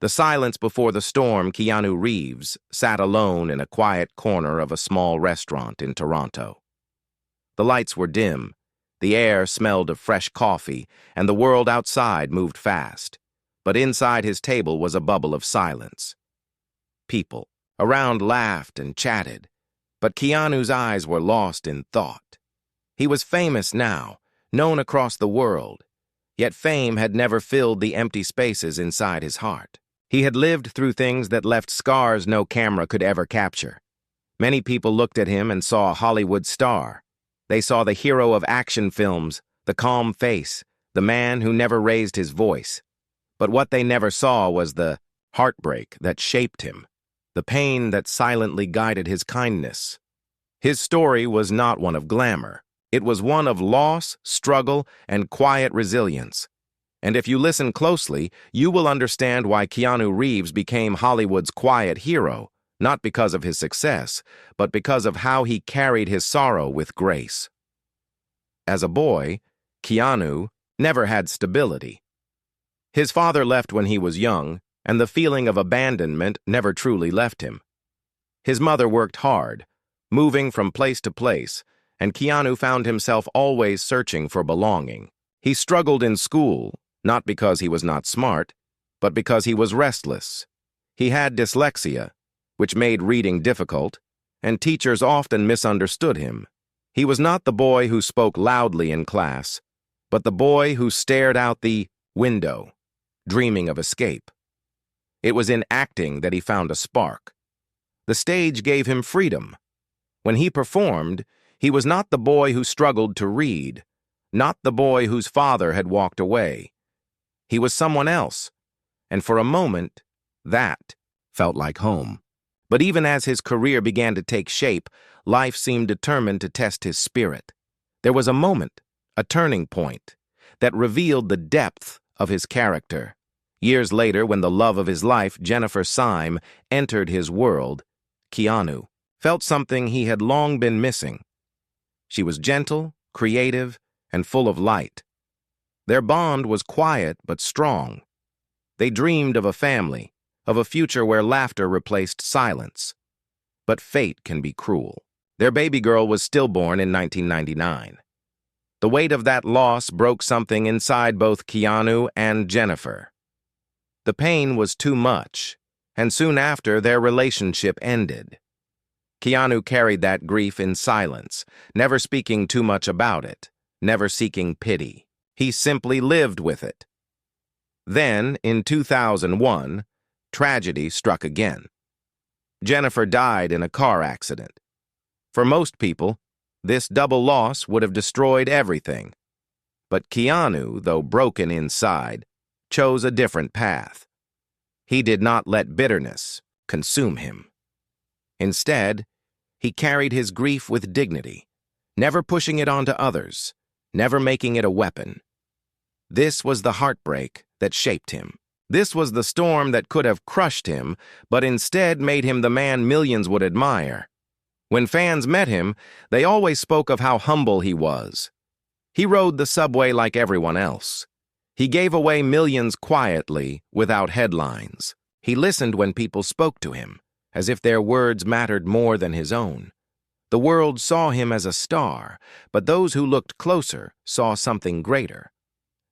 The silence before the storm, Keanu Reeves sat alone in a quiet corner of a small restaurant in Toronto. The lights were dim, the air smelled of fresh coffee, and the world outside moved fast. But inside his table was a bubble of silence. People around laughed and chatted, but Keanu's eyes were lost in thought. He was famous now, known across the world, yet fame had never filled the empty spaces inside his heart. He had lived through things that left scars no camera could ever capture. Many people looked at him and saw a Hollywood star. They saw the hero of action films, the calm face, the man who never raised his voice. But what they never saw was the heartbreak that shaped him, the pain that silently guided his kindness. His story was not one of glamour. It was one of loss, struggle, and quiet resilience. And if you listen closely, you will understand why Keanu Reeves became Hollywood's quiet hero, not because of his success, but because of how he carried his sorrow with grace. As a boy, Keanu never had stability. His father left when he was young, and the feeling of abandonment never truly left him. His mother worked hard, moving from place to place, and Keanu found himself always searching for belonging. He struggled in school, not because he was not smart, but because he was restless. He had dyslexia, which made reading difficult, and teachers often misunderstood him. He was not the boy who spoke loudly in class, but the boy who stared out the window, dreaming of escape. It was in acting that he found a spark. The stage gave him freedom. When he performed, he was not the boy who struggled to read, not the boy whose father had walked away. He was someone else, and for a moment, that felt like home. But even as his career began to take shape, life seemed determined to test his spirit. There was a moment, a turning point, that revealed the depth of his character. Years later, when the love of his life, Jennifer Syme, entered his world, Keanu felt something he had long been missing. She was gentle, creative, and full of light. Their bond was quiet but strong. They dreamed of a family, of a future where laughter replaced silence. But fate can be cruel. Their baby girl was stillborn in 1999. The weight of that loss broke something inside both Keanu and Jennifer. The pain was too much, and soon after their relationship ended. Keanu carried that grief in silence, never speaking too much about it, never seeking pity. He simply lived with it. Then, in 2001, tragedy struck again. Jennifer died in a car accident. For most people, this double loss would have destroyed everything. But Keanu, though broken inside, chose a different path. He did not let bitterness consume him. Instead, he carried his grief with dignity, never pushing it onto others, never making it a weapon. This was the heartbreak that shaped him. This was the storm that could have crushed him, but instead made him the man millions would admire. When fans met him, they always spoke of how humble he was. He rode the subway like everyone else. He gave away millions quietly, without headlines. He listened when people spoke to him, as if their words mattered more than his own. The world saw him as a star, but those who looked closer saw something greater.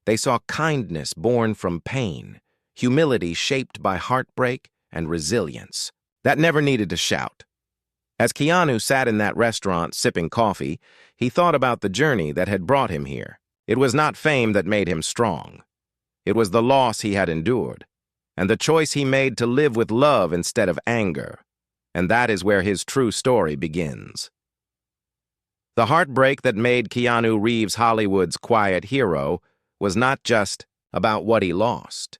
They saw kindness born from pain, humility shaped by heartbreak, and resilience that never needed to shout. As Keanu sat in that restaurant sipping coffee, he thought about the journey that had brought him here. It was not fame that made him strong. It was the loss he had endured, and the choice he made to live with love instead of anger. And that is where his true story begins. The heartbreak that made Keanu Reeves Hollywood's quiet hero was not just about what he lost.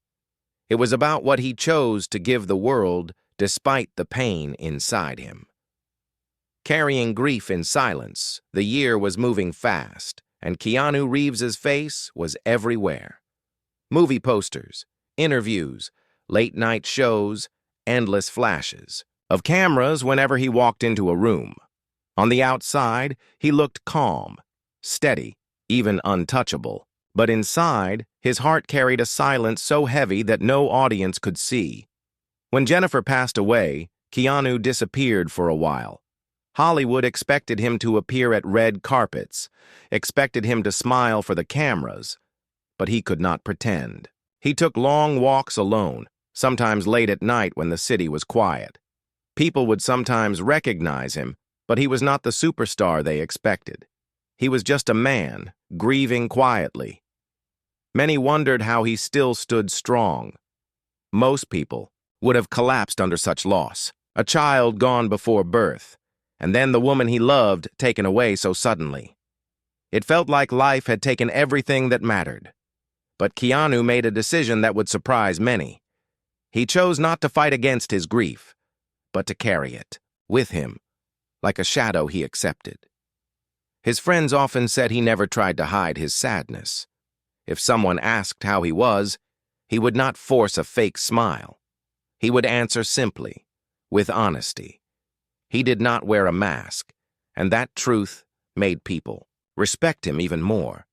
It was about what he chose to give the world despite the pain inside him. Carrying grief in silence, the year was moving fast, and Keanu Reeves's face was everywhere. Movie posters, interviews, late-night shows, endless flashes of cameras whenever he walked into a room. On the outside, he looked calm, steady, even untouchable. But inside, His heart carried a silence so heavy that no audience could see. When Jennifer passed away, Keanu disappeared for a while. Hollywood expected him to appear at red carpets, expected him to smile for the cameras, but he could not pretend. He took long walks alone, sometimes late at night when the city was quiet. People would sometimes recognize him, but he was not the superstar they expected. He was just a man, grieving quietly. Many wondered how he still stood strong. Most people would have collapsed under such loss. A child gone before birth, and then the woman he loved taken away so suddenly. It felt like life had taken everything that mattered. But Keanu made a decision that would surprise many. He chose not to fight against his grief, but to carry it with him, like a shadow he accepted. His friends often said he never tried to hide his sadness. If someone asked how he was, he would not force a fake smile. He would answer simply, with honesty. He did not wear a mask, and that truth made people respect him even more.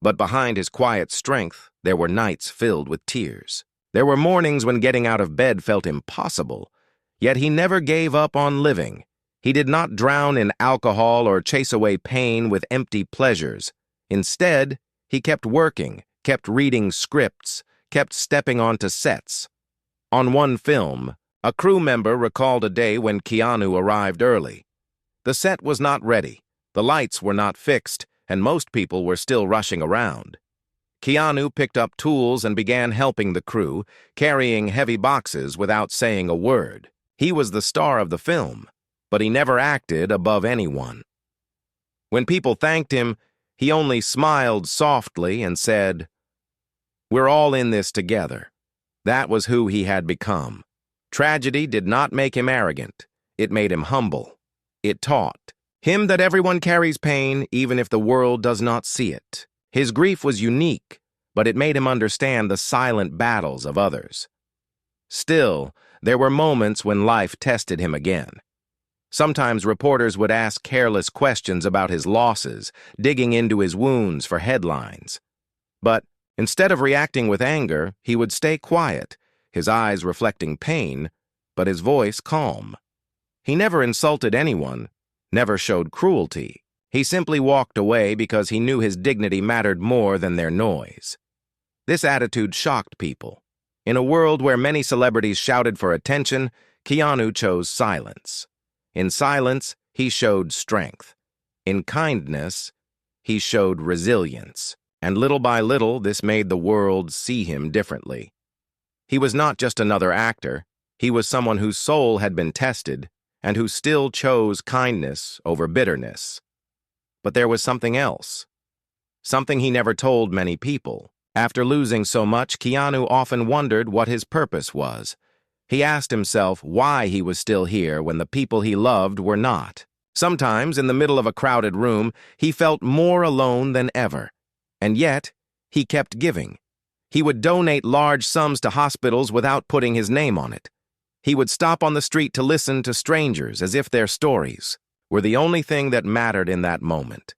But behind his quiet strength, there were nights filled with tears. There were mornings when getting out of bed felt impossible, yet he never gave up on living. He did not drown in alcohol or chase away pain with empty pleasures. Instead, he kept working, kept reading scripts, kept stepping onto sets. On one film, a crew member recalled a day when Keanu arrived early. The set was not ready, the lights were not fixed, and most people were still rushing around. Keanu picked up tools and began helping the crew, carrying heavy boxes without saying a word. He was the star of the film, but he never acted above anyone. When people thanked him, he only smiled softly and said, "We're all in this together." That was who he had become. Tragedy did not make him arrogant. It made him humble. It taught him that everyone carries pain, even if the world does not see it. His grief was unique, but it made him understand the silent battles of others. Still, there were moments when life tested him again. Sometimes reporters would ask careless questions about his losses, digging into his wounds for headlines. But instead of reacting with anger, he would stay quiet, his eyes reflecting pain, but his voice calm. He never insulted anyone, never showed cruelty. He simply walked away because he knew his dignity mattered more than their noise. This attitude shocked people. In a world where many celebrities shouted for attention, Keanu chose silence. In silence, he showed strength. In kindness, he showed resilience. And little by little, this made the world see him differently. He was not just another actor. He was someone whose soul had been tested and who still chose kindness over bitterness. But there was something else. Something he never told many people. After losing so much, Keanu often wondered what his purpose was. He asked himself why he was still here when the people he loved were not. Sometimes, in the middle of a crowded room, he felt more alone than ever. And yet, he kept giving. He would donate large sums to hospitals without putting his name on it. He would stop on the street to listen to strangers as if their stories were the only thing that mattered in that moment.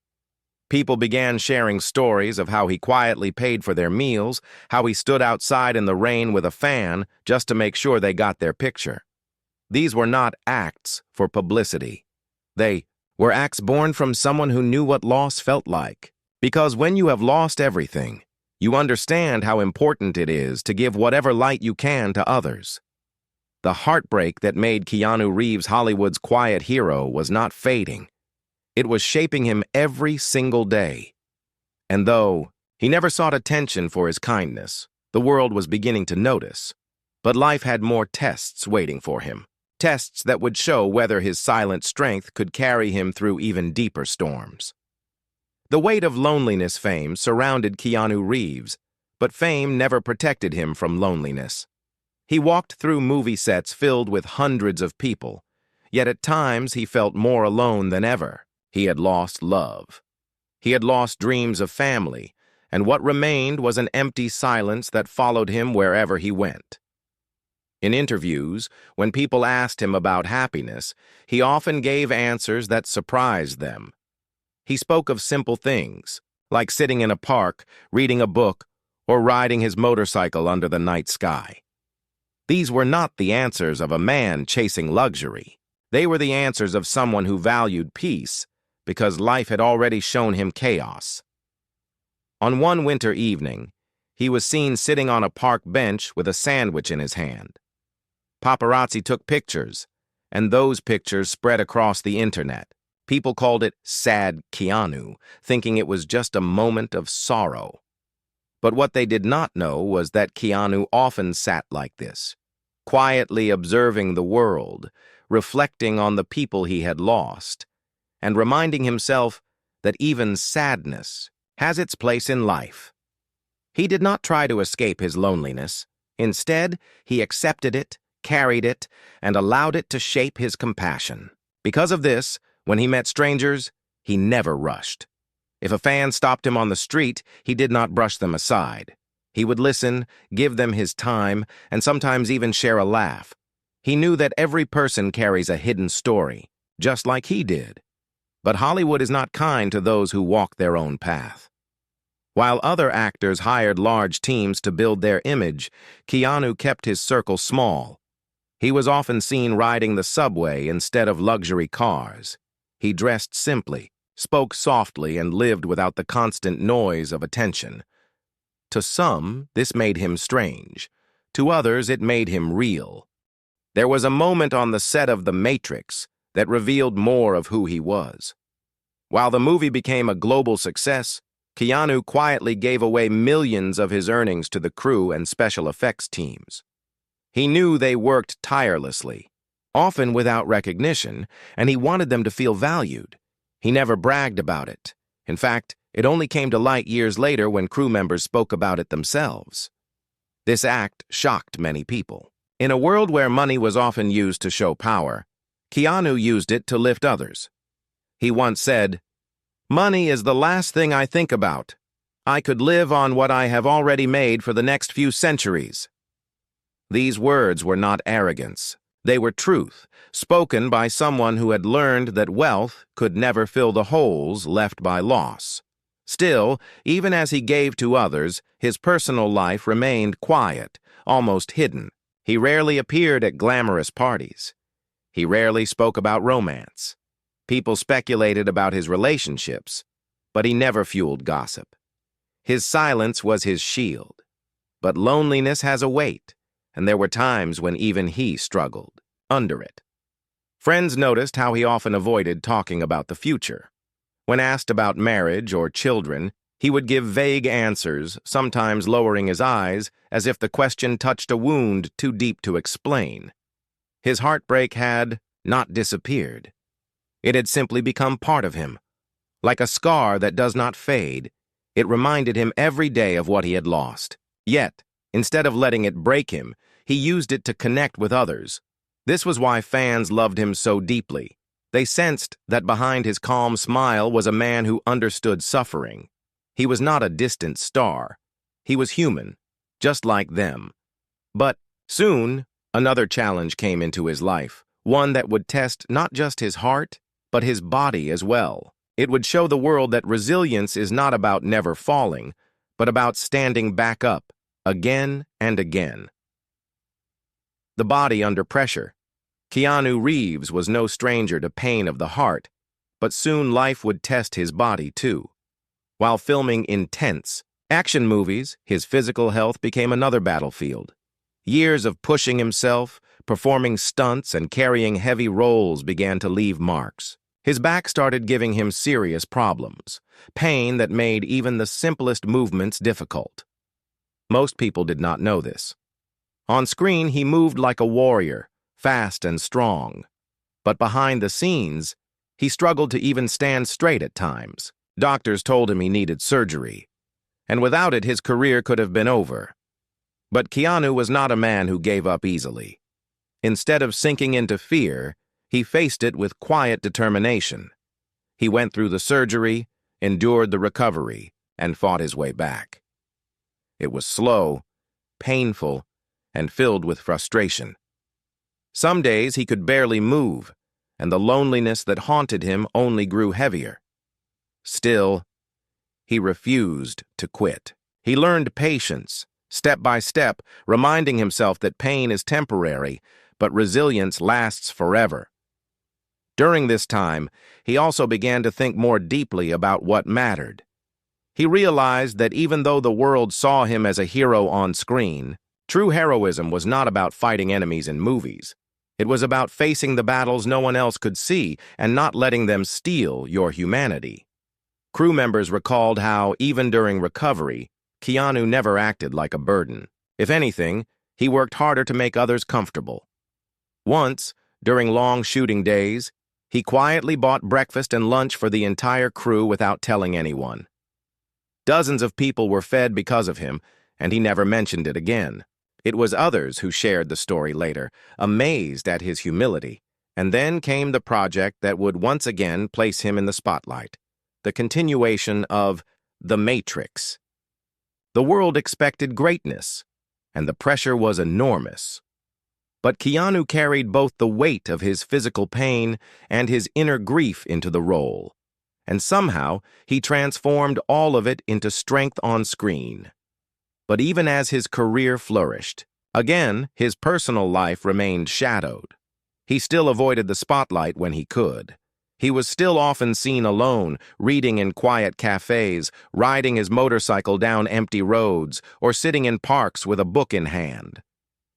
People began sharing stories of how he quietly paid for their meals, how he stood outside in the rain with a fan just to make sure they got their picture. These were not acts for publicity. They were acts born from someone who knew what loss felt like. Because when you have lost everything, you understand how important it is to give whatever light you can to others. The heartbreak that made Keanu Reeves Hollywood's quiet hero was not fading. It was shaping him every single day. And though he never sought attention for his kindness, the world was beginning to notice. But life had more tests waiting for him. Tests that would show whether his silent strength could carry him through even deeper storms. The weight of loneliness fame surrounded Keanu Reeves, but fame never protected him from loneliness. He walked through movie sets filled with hundreds of people, yet at times he felt more alone than ever. He had lost love. He had lost dreams of family, and what remained was an empty silence that followed him wherever he went. In interviews, when people asked him about happiness, he often gave answers that surprised them. He spoke of simple things, like sitting in a park, reading a book, or riding his motorcycle under the night sky. These were not the answers of a man chasing luxury. They were the answers of someone who valued peace because life had already shown him chaos. On one winter evening, he was seen sitting on a park bench with a sandwich in his hand. Paparazzi took pictures, and those pictures spread across the internet. People called it Sad Keanu, thinking it was just a moment of sorrow. But what they did not know was that Keanu often sat like this, quietly observing the world, reflecting on the people he had lost, and reminding himself that even sadness has its place in life. He did not try to escape his loneliness. Instead, he accepted it, carried it, and allowed it to shape his compassion. Because of this, when he met strangers, he never rushed. If a fan stopped him on the street, he did not brush them aside. He would listen, give them his time, and sometimes even share a laugh. He knew that every person carries a hidden story, just like he did. But Hollywood is not kind to those who walk their own path. While other actors hired large teams to build their image, Keanu kept his circle small. He was often seen riding the subway instead of luxury cars. He dressed simply, spoke softly, and lived without the constant noise of attention. To some, this made him strange. To others, it made him real. There was a moment on the set of The Matrix that revealed more of who he was. While the movie became a global success, Keanu quietly gave away millions of his earnings to the crew and special effects teams. He knew they worked tirelessly, often without recognition, and he wanted them to feel valued. He never bragged about it. In fact, it only came to light years later when crew members spoke about it themselves. This act shocked many people. In a world where money was often used to show power, Keanu used it to lift others. He once said, "Money is the last thing I think about. I could live on what I have already made for the next few centuries." These words were not arrogance. They were truth, spoken by someone who had learned that wealth could never fill the holes left by loss. Still, even as he gave to others, his personal life remained quiet, almost hidden. He rarely appeared at glamorous parties. He rarely spoke about romance. People speculated about his relationships, but he never fueled gossip. His silence was his shield. But loneliness has a weight, and there were times when even he struggled under it. Friends noticed how he often avoided talking about the future. When asked about marriage or children, he would give vague answers, sometimes lowering his eyes as if the question touched a wound too deep to explain. His heartbreak had not disappeared. It had simply become part of him. Like a scar that does not fade, it reminded him every day of what he had lost. Yet, instead of letting it break him, he used it to connect with others. This was why fans loved him so deeply. They sensed that behind his calm smile was a man who understood suffering. He was not a distant star. He was human, just like them. But soon, another challenge came into his life, one that would test not just his heart, but his body as well. It would show the world that resilience is not about never falling, but about standing back up, again and again. The body under pressure. Keanu Reeves was no stranger to pain of the heart, but soon life would test his body too. While filming intense action movies, his physical health became another battlefield. Years of pushing himself, performing stunts, and carrying heavy roles began to leave marks. His back started giving him serious problems, pain that made even the simplest movements difficult. Most people did not know this. On screen, he moved like a warrior, fast and strong. But behind the scenes, he struggled to even stand straight at times. Doctors told him he needed surgery, and without it, his career could have been over. But Keanu was not a man who gave up easily. Instead of sinking into fear, he faced it with quiet determination. He went through the surgery, endured the recovery, and fought his way back. It was slow, painful, and filled with frustration. Some days he could barely move, and the loneliness that haunted him only grew heavier. Still, he refused to quit. He learned patience, step by step, reminding himself that pain is temporary, but resilience lasts forever. During this time, he also began to think more deeply about what mattered. He realized that even though the world saw him as a hero on screen, true heroism was not about fighting enemies in movies. It was about facing the battles no one else could see and not letting them steal your humanity. Crew members recalled how, even during recovery, Keanu never acted like a burden. If anything, he worked harder to make others comfortable. Once, during long shooting days, he quietly bought breakfast and lunch for the entire crew without telling anyone. Dozens of people were fed because of him, and he never mentioned it again. It was others who shared the story later, amazed at his humility. And then came the project that would once again place him in the spotlight, the continuation of The Matrix. The world expected greatness, and the pressure was enormous. But Keanu carried both the weight of his physical pain and his inner grief into the role, and somehow he transformed all of it into strength on screen. But even as his career flourished, again, his personal life remained shadowed. He still avoided the spotlight when he could. He was still often seen alone, reading in quiet cafes, riding his motorcycle down empty roads, or sitting in parks with a book in hand.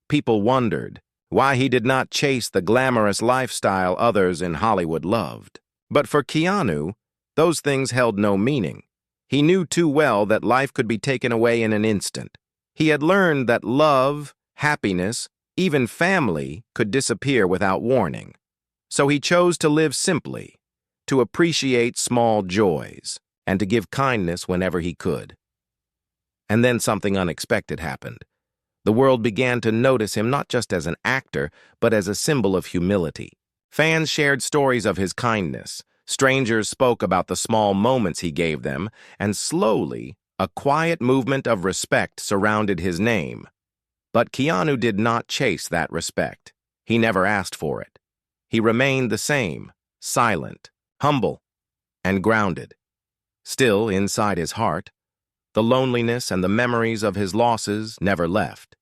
People wondered why he did not chase the glamorous lifestyle others in Hollywood loved. But for Keanu, those things held no meaning. He knew too well that life could be taken away in an instant. He had learned that love, happiness, even family could disappear without warning. So he chose to live simply, to appreciate small joys, and to give kindness whenever he could. And then something unexpected happened. The world began to notice him not just as an actor, but as a symbol of humility. Fans shared stories of his kindness. Strangers spoke about the small moments he gave them, and slowly, a quiet movement of respect surrounded his name. But Keanu did not chase that respect. He never asked for it. He remained the same, silent, humble, and grounded. Still, inside his heart, the loneliness and the memories of his losses never left.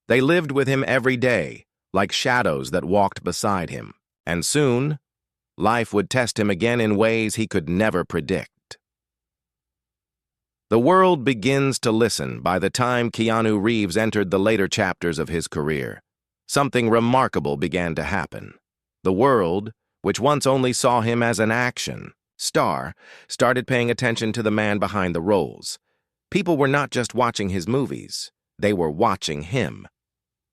They lived with him every day, like shadows that walked beside him. And soon, life would test him again in ways he could never predict. The world begins to listen by the time Keanu Reeves entered the later chapters of his career. Something remarkable began to happen. The world, which once only saw him as an action star, started paying attention to the man behind the roles. People were not just watching his movies, they were watching him.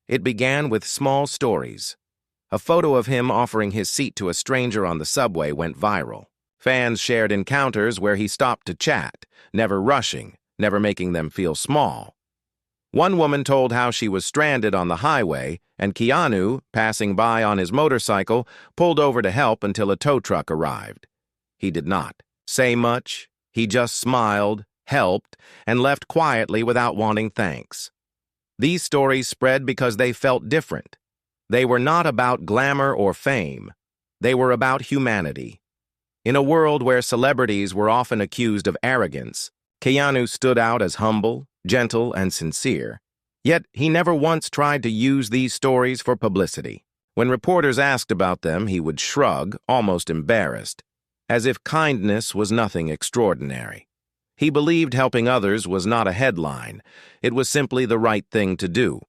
It began with small stories. A photo of him offering his seat to a stranger on the subway went viral. Fans shared encounters where he stopped to chat, never rushing, never making them feel small. One woman told how she was stranded on the highway, and Keanu, passing by on his motorcycle, pulled over to help until a tow truck arrived. He did not say much. He just smiled, helped, and left quietly without wanting thanks. These stories spread because they felt different. They were not about glamour or fame. They were about humanity. In a world where celebrities were often accused of arrogance, Keanu stood out as humble, gentle, and sincere. Yet he never once tried to use these stories for publicity. When reporters asked about them, he would shrug, almost embarrassed, as if kindness was nothing extraordinary. He believed helping others was not a headline. It was simply the right thing to do.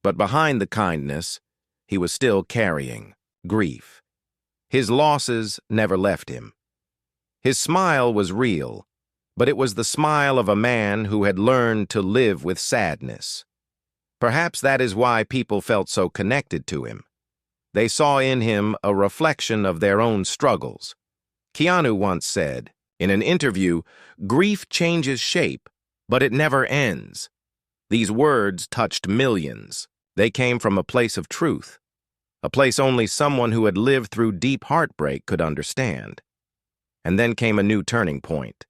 But behind the kindness, he was still carrying grief. His losses never left him. His smile was real, but it was the smile of a man who had learned to live with sadness. Perhaps that is why people felt so connected to him. They saw in him a reflection of their own struggles. Keanu once said, in an interview, "Grief changes shape, but it never ends." These words touched millions. They came from a place of truth, a place only someone who had lived through deep heartbreak could understand. And then came a new turning point.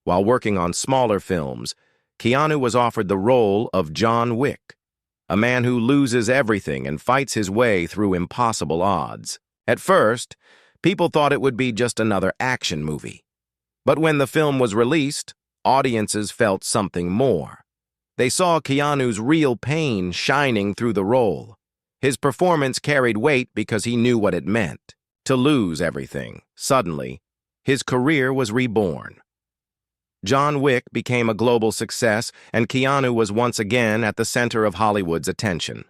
While working on smaller films, Keanu was offered the role of John Wick, a man who loses everything and fights his way through impossible odds. At first, people thought it would be just another action movie. But when the film was released, audiences felt something more. They saw Keanu's real pain shining through the role. His performance carried weight because he knew what it meant to lose everything. Suddenly, his career was reborn. John Wick became a global success, and Keanu was once again at the center of Hollywood's attention.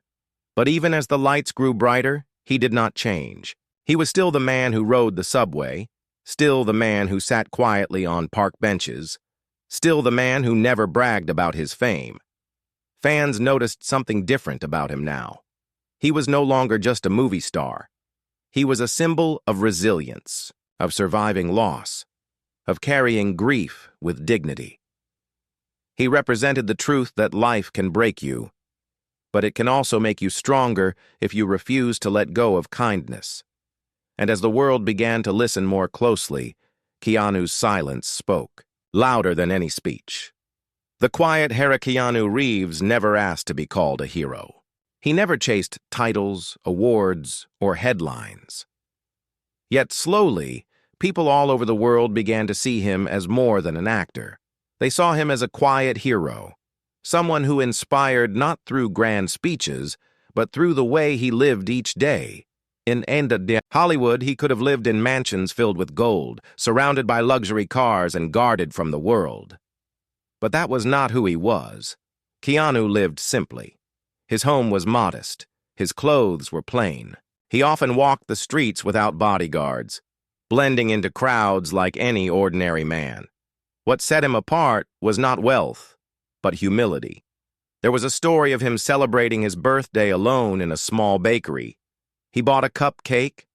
But even as the lights grew brighter, he did not change. He was still the man who rode the subway, still the man who sat quietly on park benches, still the man who never bragged about his fame. Fans noticed something different about him now. He was no longer just a movie star. He was a symbol of resilience, of surviving loss, of carrying grief with dignity. He represented the truth that life can break you, but it can also make you stronger if you refuse to let go of kindness. And as the world began to listen more closely, Keanu's silence spoke, louder than any speech. The quiet Keanu Reeves never asked to be called a hero. He never chased titles, awards, or headlines. Yet slowly, people all over the world began to see him as more than an actor. They saw him as a quiet hero, someone who inspired not through grand speeches, but through the way he lived each day. In Hollywood, he could have lived in mansions filled with gold, surrounded by luxury cars and guarded from the world. But that was not who he was. Keanu lived simply. His home was modest. His clothes were plain. He often walked the streets without bodyguards, blending into crowds like any ordinary man. What set him apart was not wealth, but humility. There was a story of him celebrating his birthday alone in a small bakery. He bought a cupcake,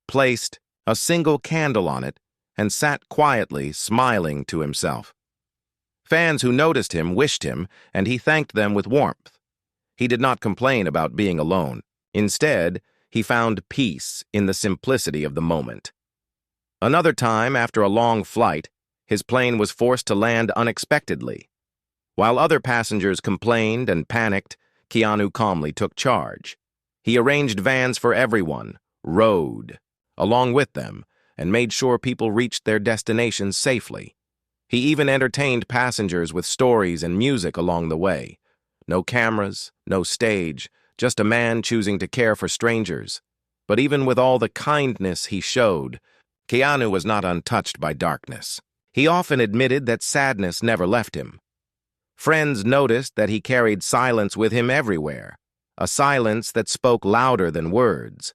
placed a single candle on it, and sat quietly, smiling to himself. Fans who noticed him wished him, and he thanked them with warmth. He did not complain about being alone. Instead, he found peace in the simplicity of the moment. Another time, after a long flight, his plane was forced to land unexpectedly. While other passengers complained and panicked, Keanu calmly took charge. He arranged vans for everyone, rode along with them, and made sure people reached their destinations safely. He even entertained passengers with stories and music along the way. No cameras, no stage, just a man choosing to care for strangers. But even with all the kindness he showed, Keanu was not untouched by darkness. He often admitted that sadness never left him. Friends noticed that he carried silence with him everywhere, a silence that spoke louder than words.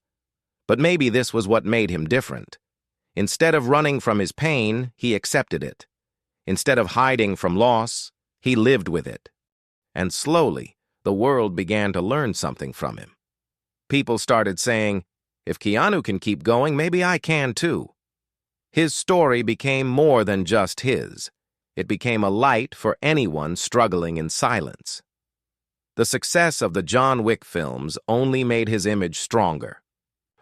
But maybe this was what made him different. Instead of running from his pain, he accepted it. Instead of hiding from loss, he lived with it. And slowly, the world began to learn something from him. People started saying, if Keanu can keep going, maybe I can too. His story became more than just his. It became a light for anyone struggling in silence. The success of the John Wick films only made his image stronger.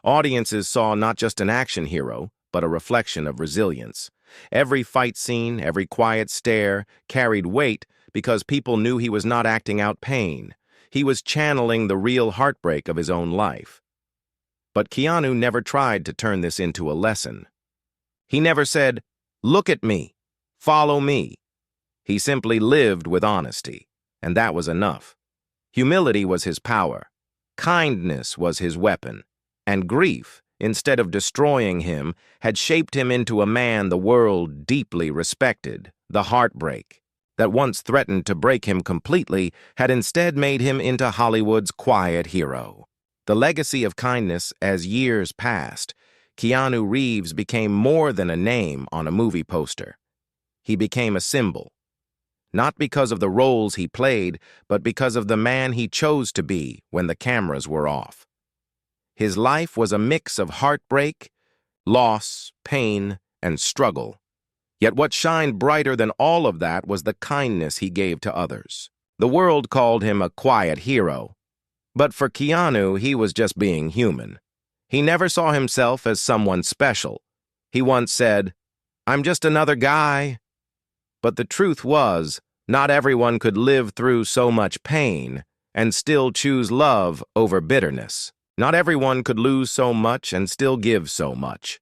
Audiences saw not just an action hero, but a reflection of resilience. Every fight scene, every quiet stare carried weight because people knew he was not acting out pain. He was channeling the real heartbreak of his own life. But Keanu never tried to turn this into a lesson. He never said, "Look at me, follow me." He simply lived with honesty, and that was enough. Humility was his power, kindness was his weapon, and grief, instead of destroying him, had shaped him into a man the world deeply respected. The heartbreak that once threatened to break him completely had instead made him into Hollywood's quiet hero. The legacy of kindness, as years passed, Keanu Reeves became more than a name on a movie poster. He became a symbol, not because of the roles he played, but because of the man he chose to be when the cameras were off. His life was a mix of heartbreak, loss, pain, and struggle. Yet what shined brighter than all of that was the kindness he gave to others. The world called him a quiet hero, but for Keanu, he was just being human. He never saw himself as someone special. He once said, "I'm just another guy." But the truth was, not everyone could live through so much pain and still choose love over bitterness. Not everyone could lose so much and still give so much.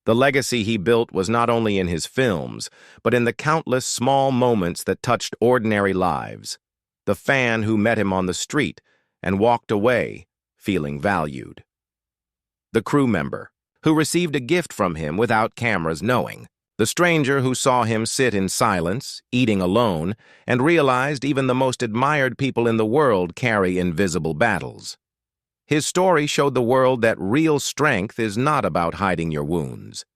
The legacy he built was not only in his films, but in the countless small moments that touched ordinary lives. The fan who met him on the street and walked away feeling valued. The crew member who received a gift from him without cameras knowing. The stranger who saw him sit in silence, eating alone, and realized even the most admired people in the world carry invisible battles. His story showed the world that real strength is not about hiding your wounds.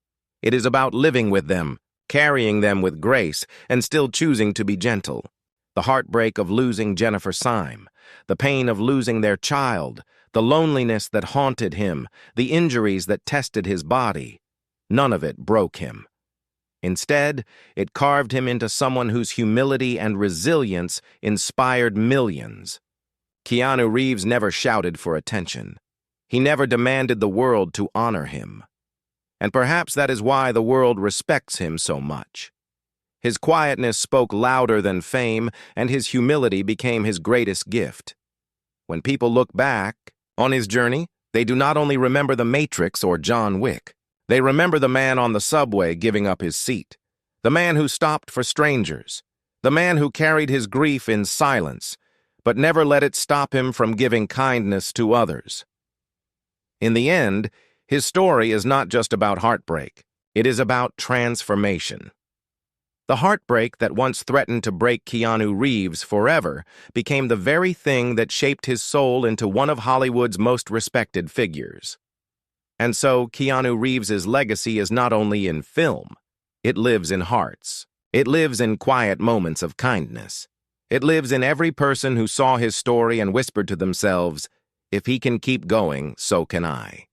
It is about living with them, carrying them with grace, and still choosing to be gentle. The heartbreak of losing Jennifer Syme, the pain of losing their child, the loneliness that haunted him, the injuries that tested his body, none of it broke him. Instead, it carved him into someone whose humility and resilience inspired millions. Keanu Reeves never shouted for attention. He never demanded the world to honor him. And perhaps that is why the world respects him so much. His quietness spoke louder than fame, and his humility became his greatest gift. When people look back on his journey, they do not only remember the Matrix or John Wick. They remember the man on the subway giving up his seat, the man who stopped for strangers, the man who carried his grief in silence, but never let it stop him from giving kindness to others. In the end, his story is not just about heartbreak. It is about transformation. The heartbreak that once threatened to break Keanu Reeves forever became the very thing that shaped his soul into one of Hollywood's most respected figures. And so, Keanu Reeves's legacy is not only in film. It lives in hearts. It lives in quiet moments of kindness. It lives in every person who saw his story and whispered to themselves, "If he can keep going, so can I."